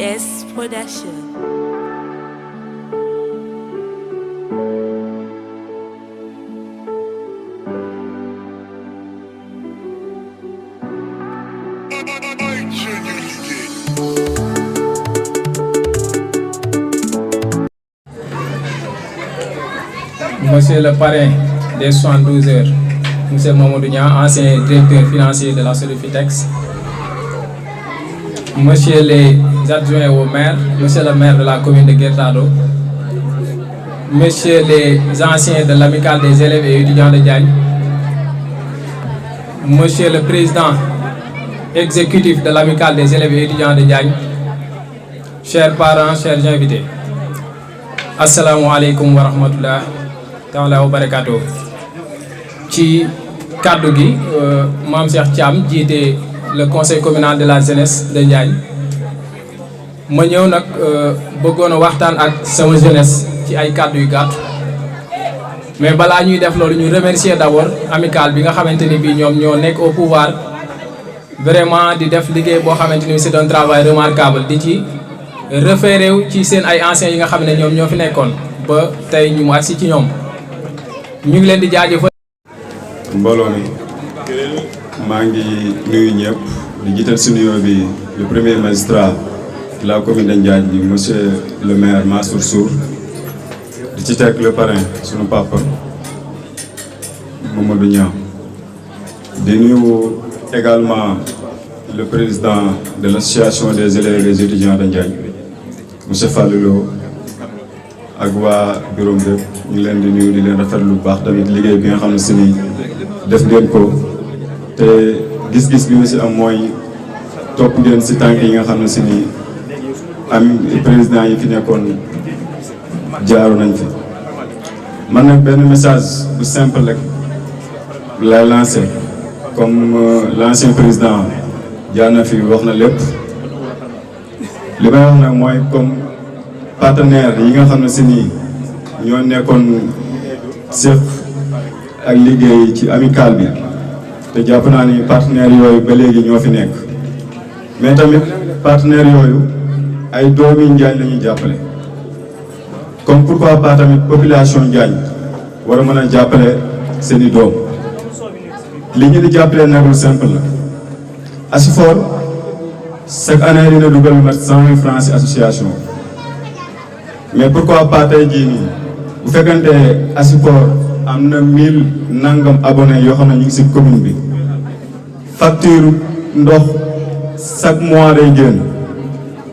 S Production. Monsieur le parrain des 72 heures, Monsieur Mamadou Niang, ancien directeur financier de la Sodefitex, Monsieur les adjoints au maire, Monsieur le maire de la commune de Guertado, Monsieur les anciens de l'amicale des élèves et étudiants de Diagne, Monsieur le président exécutif de l'amicale des élèves et étudiants de Diagne, chers parents, chers invités, assalamu alaikum wa rahmatullah taala wa barakaatu. Ci kàddu gi Mame Cheikh Thiam jiite le conseil communal de la jeunesse de Diagne ma ñëw nag bëggoon a waxtaan ak sama jeunesse ci ay kàddu yu gàtt mais balaa ñuy def loolu ñu remercier d'abord amicale bi nga xamante ni bii ñoom ñoo nekk au pouvoir vraiment di def liggéey boo xamante ni c'est un travail remarquable di ci référé wu ci seen ay anciens yi nga xam ne ñoom ñoo fi nekkoon ba tey ñu mu agsi ci ñoom ñu ngi leen di jaajëfal. mbooloo mi maa ngi nuyu ñëpp di jiital si nuyoo bi le premier magistrat de la commune de Diagne bi monsieur le maire Mansour Sour di ci teg le parrain sunu papa Mamadou Niang di nuyu également le président de l'association des élèves et des étudiants de Diagne monsieur Fallou Lo ak waa bureau bi ñu ngi leen di nuyu di leen rafetlu bu baax tamit liggéey bi nga xam ne si ni def ngeen ko te gis-gis bi ma si am mooy topp ngeen si tànk yi nga xam ne si ni am président yi fi nekkoon jaaru nañ fi. man nag benn message bu simple rek lay lancé comme l'ancien président jaar na fi wax na lépp li may wax nag mooy comme partenaire yi nga xam ne si nii ñoo nekkoon séq ak liggéey ci amicale bi te jàpp naa ni partenaires yooyu ba léegi ñoo fi nekk mais tamit partenaires yooyu ay doomi Njaañ la ñuy jàppale comme pourquoi pas tamit population Njaañ war a mën a jàppale seeni doom li ñu di jàppale nag lu simple la Asifor chaque année dina dugal mat 100 000 francs ci association mais pourquoi pas tey jii nii bu fekkante Asifor am na 1000 nangam abonnés yoo xam ne ñu ngi ci commune bi facture ndox chaque mois day génn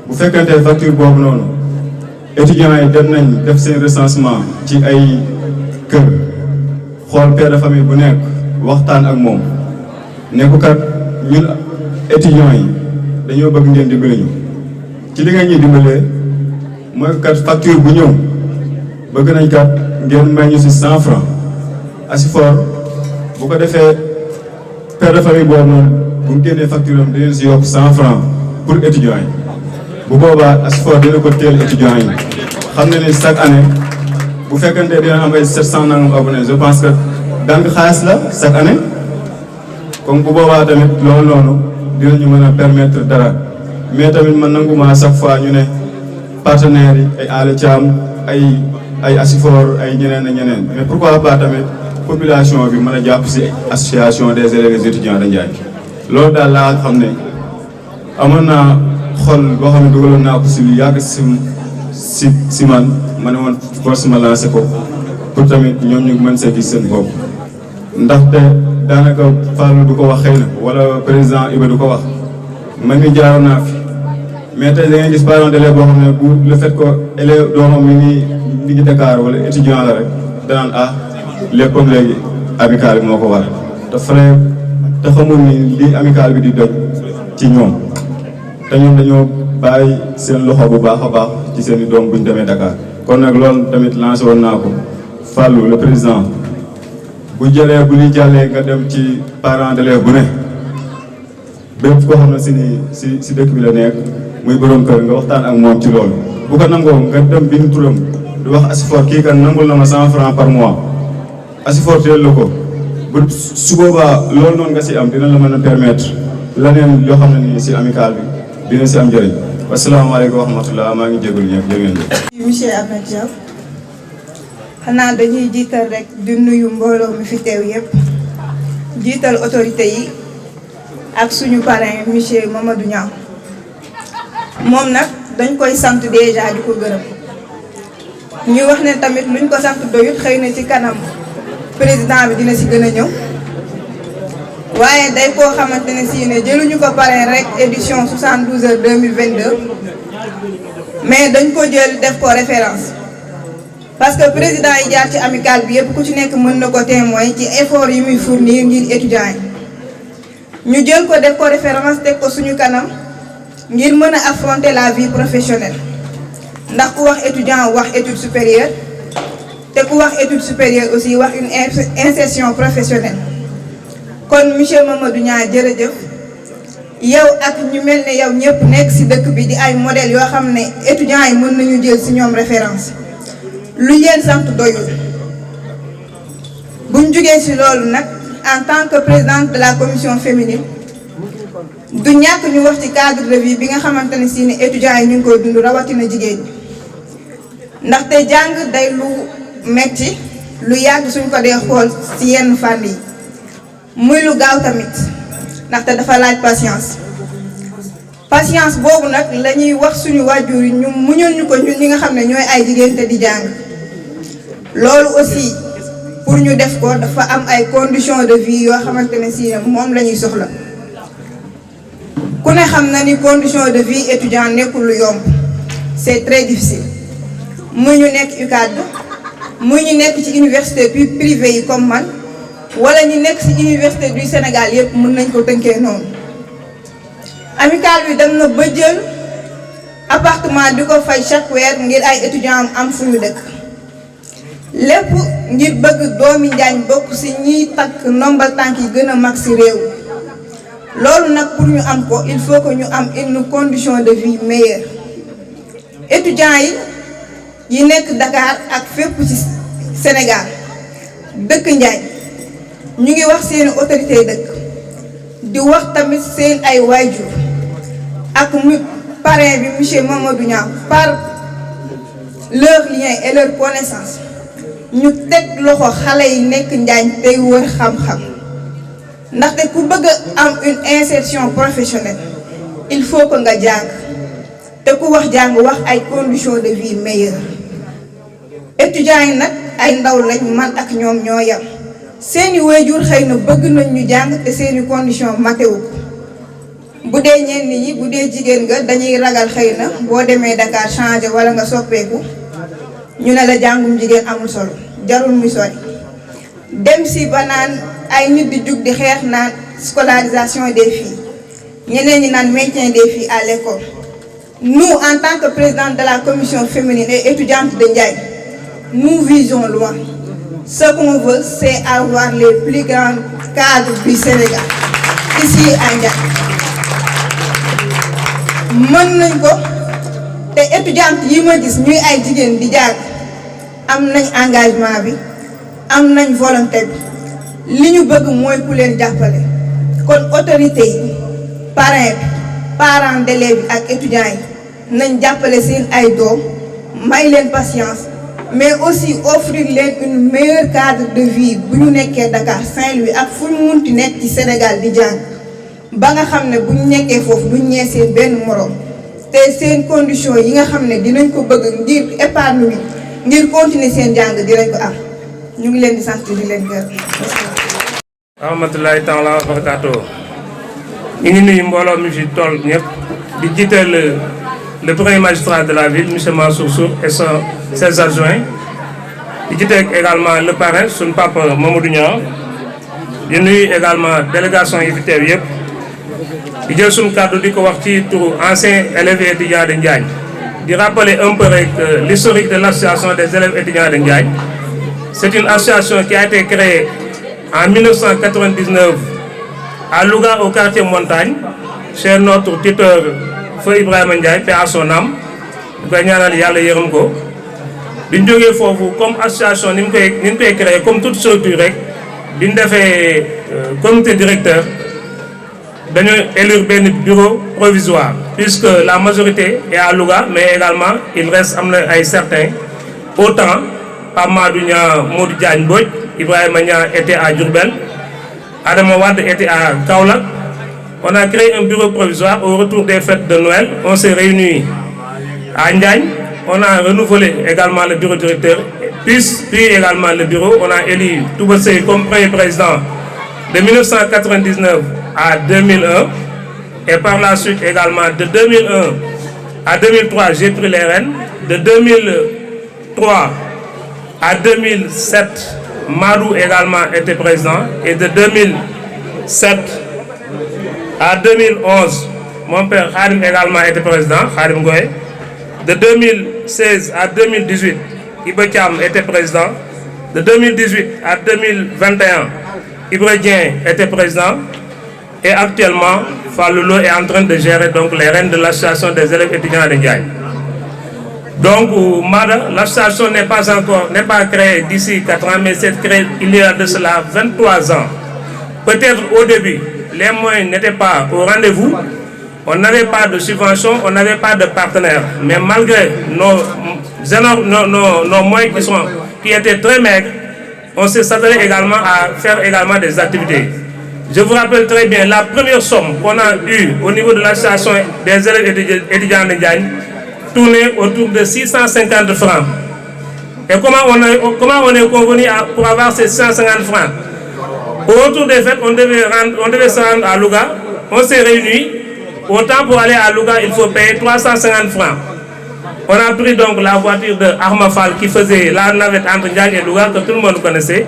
bu fekkante facture boobu noonu étudiants yi dem nañ def seen recensement ci ay kër xool père de famille bu nekk waxtaan ak moom nekkukat ñun étudiants yi dañoo bëgg ngeen dimbali ñu ci li nga ñuy dimbalee mooy kat facture bu ñëw bëgg nañ kat ngeen may ñu ci 100 francs Asifor bu ko defee père de famille boobu noonu bu mu génnee facture am dinañ ci yokk 100 francs pour étudiants yi bu boobaa Asifor dina ko teel étudiants yi xam na ni chaque année bu fekkante dina am ay 700 nangam abonnés je pense que daan bi xaalis la chaque année comme bu boobaa tamit loolu noonu dinañu mën a permettre dara mais tamit man nanguma chaque fois ñu ne partenaires yi ay Alé Thiam ay Asifor ay ñeneen ak ñeneen mais pourquoi pas tamit population bi mën a jàpp ci association des élèves et des étudiants de Ndiaye loolu daal laa xam ne amoon naa xol boo xam ne dugaloon naa ko ci lu yàgg ci man ma ne woon force ma lancé ko pour tamit ñoom ñu mën see gis seen bopp ndaxte daanaka Fallou du ko wax xëy na wala président Iba du ko wax man mi jaaroon naa fi mais tey da ngay gis parent d'élève boo xam ne bu le fait que élève doomam mi ngi Dakar wala étudiant la rek danaan ah léppam léegi amicale bi moo ko war te frère te xamul ni lii amicale bi di doj ci ñoom te ñoom dañoo bàyyi seen loxo bu baax a baax ci seen i doom bu ñu demee Dakar kon nag loolu tamit lancé woon naa ko Fallou le président bu jëlee bu li jàllee nga dem ci parent d'élève bu ne bépp koo xam ne si dëkk bi la nekk muy borom kër nga waxtaan ak moom ci loolu bu ko nangoo nga dem bind turam di wax Asifor kii kan nangul na ma 100 francs par mois Asifor teel la ko bu su boobaa loolu noonu nga si am dina la mën a permettre leneen yoo xam ne nii si amicale bi dina si am njëriñ asalaamaaleykum wa rahmatulah maa ngi jégalu ñëpp jërë ngeen jëf. monsieur Ahmed Diaw xanaa dañuy jiital rek di nuyu mbooloo mi fi teew yëpp jiital autorité yi ak suñu parrain monsieur Mamadou Niang moom nag dañ koy sant déjà di ko gërëm ñu wax ne tamit luñ ko sant doyut xëy na ci kanam président bi dina ci gën a ñëw waaye day koo xamante ne si ne jëluñu ko parrain rek édition 72 heures 2022 mais dañ ko jël def ko référence parce que président yi jaar ci amicale bi yëpp ku ci nekk mën na ko témoin ci effort yi muy fournir ngir étudiants yi ñu jël ko def ko référence teg ko suñu kanam ngir mën a affronter la vie professionnelle ndax ku wax étudiant wax étude supérieure te ku wax étude supérieure aussi wax une insertion professionnelle kon monsieur Mamadou Niang jërëjëf yow ak ñu mel ne yow ñëpp nekk ci dëkk bi di ay modèles yoo xam ne étudiants yi mën nañu jël ci ñoom référence lu leen sant doyul buñ jógee ci loolu nag en tant que présidente de la commission féminine du ñàkk ñu wax ci cadre de vie bi nga xamante ne si ne étudiants yi ñu ngi koy dund rawatina jigéen ñi ndaxte jàng day lu metti lu yàgg suñ ko dee xool ci yenn fànn yi muy lu gaaw tamit ndaxte dafa laaj patience boobu nag la ñuy wax suñu waajur yi ñu muñal ñu ko ñun ñi nga xam ne ñooy ay jigéen te di jàng loolu aussi pour ñu def ko dafa am ay conditions de vie yoo xamante ne si moom la ñuy soxla ku ne xam na ni conditions de vie étudiant nekkul lu yomb c'est très difficile muy ñu nekk UCAD muy ñu nekk ci université privée yi comme man wala ñu nekk ci université du Sénégal yépp mën nañ ko tënkee noonu amicale bi dem na ba jël appartement di ko fay chaque weer ngir ay étudiants am fu ñu dëkk lépp ngir bëgg doomi Njaañ bokk ci ñiy takk ndombal tànk yi gën a mag ci réew loolu nag pour ñu am ko il faut que ñu am une condition de vie meilleure étudiants yi nekk Dakar ak fépp ci Sénégal dëkk Njaañ ñu ngi wax seeni autorité dëkk di wax tamit seen ay waajur ak mu parrain bi monsieur Mamadou Niang par leur lien et leur connaissance ñu teg loxo xale yi nekk Njaañ tey wër xam-xam ndaxte ku bëgg a am une insertion professionnelle il faut que nga jàng te ku wax jàng wax ay conditions de vie meilleures étudiants yi nag ay ndaw lañ man ak ñoom ñoo yam seeni waajur xëy na bëgg nañ ñu jàng te seeni condition matewu ko bu dee ñenn ñi bu dee jigéen nga dañuy ragal xëy na boo demee Dakar changer wala nga soppeeku ñu ne la jàngum jigéen amul solo jarul muy sori dem si ba naan ay nit di jug di xeex naan scolarisation des filles ñeneen ñi naan maintien des filles à l'école nous en tant que présidente de la commission féminine et étudiante de Ndiaye nous visons loin. Ce qu'on veut, c'est avoir les plus grands cadres du Sénégal, ici à Ndiaye. mën nañ ko te étudiante yi ma gis ñuy ay jigéen di jàng am nañ engagement bi am nañ volonté bi li ñu bëgg mooy ku leen jàppale kon autorité yi parrain bi parents d'élèves yi ak étudiants yi nañ jàppale seen ay doom may leen patience mais aussi offrir leen une meilleure cadre de vie bu ñu nekkee Dakar Saint-Louis ak fu ñu munti nekk ci Sénégal di jàng ba nga xam ne bu ñu nekkee foofu duñ ñee seen benn moroom te seen condition yi nga xam ne dinañ ko bëgg ngir épargne ngir continuer seen jàng dinañ ko am ñu ngi leen di sant di leen gërëm. rahmatullahi taala wa barakaatu. ñu ngi nuyu mbooloo mi fi toll ñëpp di jiital le premier magistrat de la ville monsieur Mansour Sour et ses adjoints di jiital également le parrain suñu papa Mamadou Niang di nuyu également délégation yi fi teew yëpp di jël suñu kàddu di ko wax ci turu anciens élèves et étudiants de Ndiaye di rappeler un peu rek l'historique de l'association des élèves étudiants de Ndiaye. C'est une association qui a été créée en 1999 à Louga au quartier Montagne chez notre tuteur Feu Ibrahima Ndiaye paix à son âme ñu koy ñaanal yàlla yërëm ko bi ñu jógee foofu comme association ni ñu koy créé comme toute structure rek bi ñu defee comité directeur dañu élire benn bureau provisoire puisque la majorité est à Louga, mais également il reste ay certains. Autant Pape Madou Niang, Modou Diagne Mbodj, Ibrahima Niang était à Diourbel, Adama Wade était à Kaolack. On a créé un bureau provisoire au retour des fêtes de Noël. On s'est réunis à Ndiagne. On a renouvelé également le bureau directeur, puis également le bureau. On a élu Touba Seye comme premier président de 1999 à 2001. Et par la suite également de 2001 à 2003, j'ai pris les rênes. De 2003 à 2007, Madou également était président. Et de 2007 à 2011, mon père Khadim également était président, Khadim Goye. De 2016 à 2018, Iba Thiam était président. De 2018 à 2021, Ibra Dieng était président. Et actuellement, Fallulo est en train de gérer donc les rênes de l'association des élèves étudiants de Ndiaye. Donc, l'association n'est pas créée d'ici 4 ans, mais c'est créée il y a de cela 23 ans. Peut-être au début, les moyens n'étaient pas au rendez-vous, on n'avait pas de subvention, on n'avait pas de partenaires. Mais malgré nos moyens qui étaient très maigres, on s'est s'attendait également à faire également des activités. Je vous rappelle très bien, la première somme qu'on a eue au niveau de l'association des élèves étudiants de Ndiaye tournait autour de 650 francs. Et comment on est convenu pour avoir ces 650 francs? Au retour des fêtes, on devait se rendre à Louga. On s'est réunis. Autant pour aller à Louga, il faut payer 350 francs. On a pris donc la voiture de Ahma Fall qui faisait la navette entre Ndiaye et Louga, que tout le monde connaissait.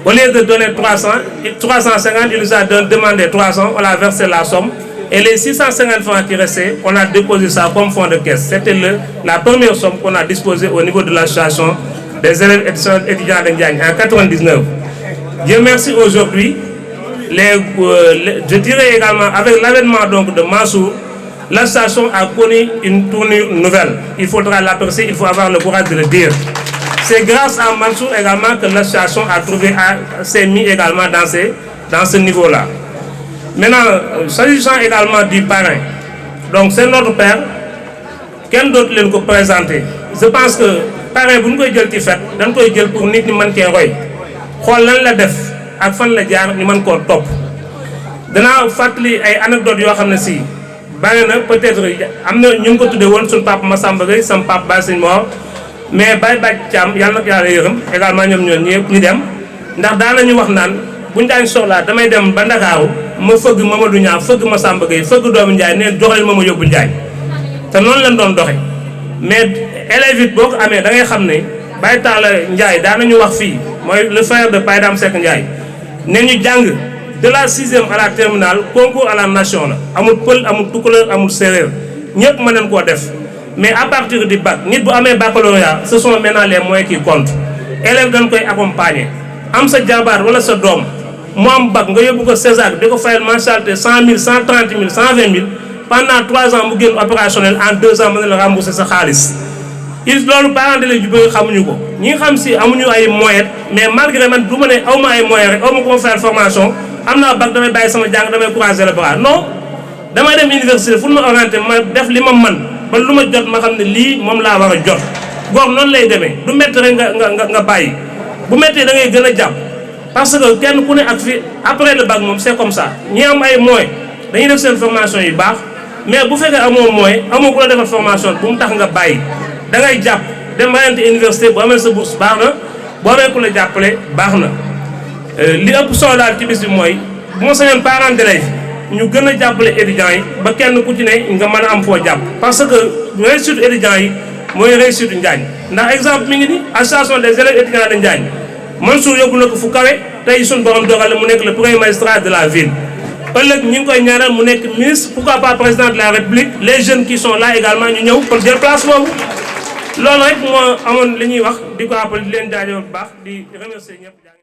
Au lieu de donner 350, il nous a demandé 300, on a versé la somme. Et les 650 francs qui restaient, on a déposé ça comme fonds de caisse. C'était la première somme qu'on a disposée au niveau de l'association des élèves étudiants de Ndiaye en 1999. Dieu merci aujourd'hui, je dirais également avec l'avènement donc de Mansour, l'association a connu une tournure nouvelle. Il faudra l'apprécier, il faut avoir le courage de le dire. C'est grâce à Mansour également que l'association s'est mis également dans ce niveau-là. Maintenant, s'agissant également du parrain, donc c'est notre père, quel d'autre l'en ko présenté. Je pense que parrain, vous ne pouvez pas dire fait, pour nit ni man kee roy. Xool lan la def ak fan la jaar ni man koo topp. Danaa fàttali ay anecdotes yoo xam ne si bari na peut-être am na ñu ngi ko tuddee woon suñu papa Massamba Gueye sama papa Baye Sëñ Mor mais Baye Bàcc Thiam yàlla na ko yàlla yërëm également ñoom ñëpp ñu dem ndax daanañu wax naan bu ñu daan soxlaa damay dem ba Ndakaaru ma fëgg Mamadou Niang fëgg Massamba Gueye fëgg doomu Ndiaye ne joxeel ma yóbbu Ndiaye te noonu lañ doon doxe mais élèves it boo ko amee da ngay xam ne Baye Talla Ndiaye daanañu wax fii mooy le frère de Baye Dame Seck Ndiaye ne ñu jàng de la 6e à la terminale concours à la nation la amul pël amul tukuleur amul séeréer ñëpp mën nañ koo def mais à partir du bac nit bu amee baccalauréat ce sont maintenant les moyens qui comptent élèves dañ koy accompagner am sa jabaar wala sa doom mu am bac nga yóbbu ko César di ko fayal mensualité 100 000 130 000 120 000 pendant 3 ans mu génn opérationnel en 2 ans mën na la rembourser sa xaalis loolu parents d'élèves yu bëri xamuñu ko ñi nga xam si amuñu ay moyens mais malgré man du ma ne aw ma ay moyens rek aw ma ko faire formation am naa bac damay bàyyi sama jàng damay croiser le bras non damay dem université fu ma orienté ma def li ma man ba lu ma jot ma xam ne lii moom laa war a jot gox noonu lay demee du métti rek nga bàyyi bu méttee da ngay gën a jàpp parce que kenn ku ne ak fi après le bac moom c'est comme ça ñi am ay moyens dañuy def seen formation yu baax mais bu fekkee amoo moyen amoo ku la defal formation bu mu tax nga bàyyi da ngay jàpp dem rayante université bu amee sa bourse baax na boo amee ku la jàppale baax na li ëpp solo daal ci bis bi mooy bu ma sañoon parents d'élèves ñu gën a jàppale étudiants yi ba kenn ku ci ne nga mën a am foo jàpp parce que réussite étudiants yi mooy réussite Njaañ ndax exemple mi ngi ni association des élèves étudiants de Njaañ Mansour yóbbu na ko fu kawe tey suñu borom dogal mu nekk le premier magistrat de la ville ëllëg ñu ngi koy ñaanal mu nekk ministre pourquoi pas président de la république les jeunes qui sont là également ñu ñëw pour jël place boobu loolu rek moo amoon li ñuy wax di ko appel di leen jaajëfal bu baax di remercier ñëpp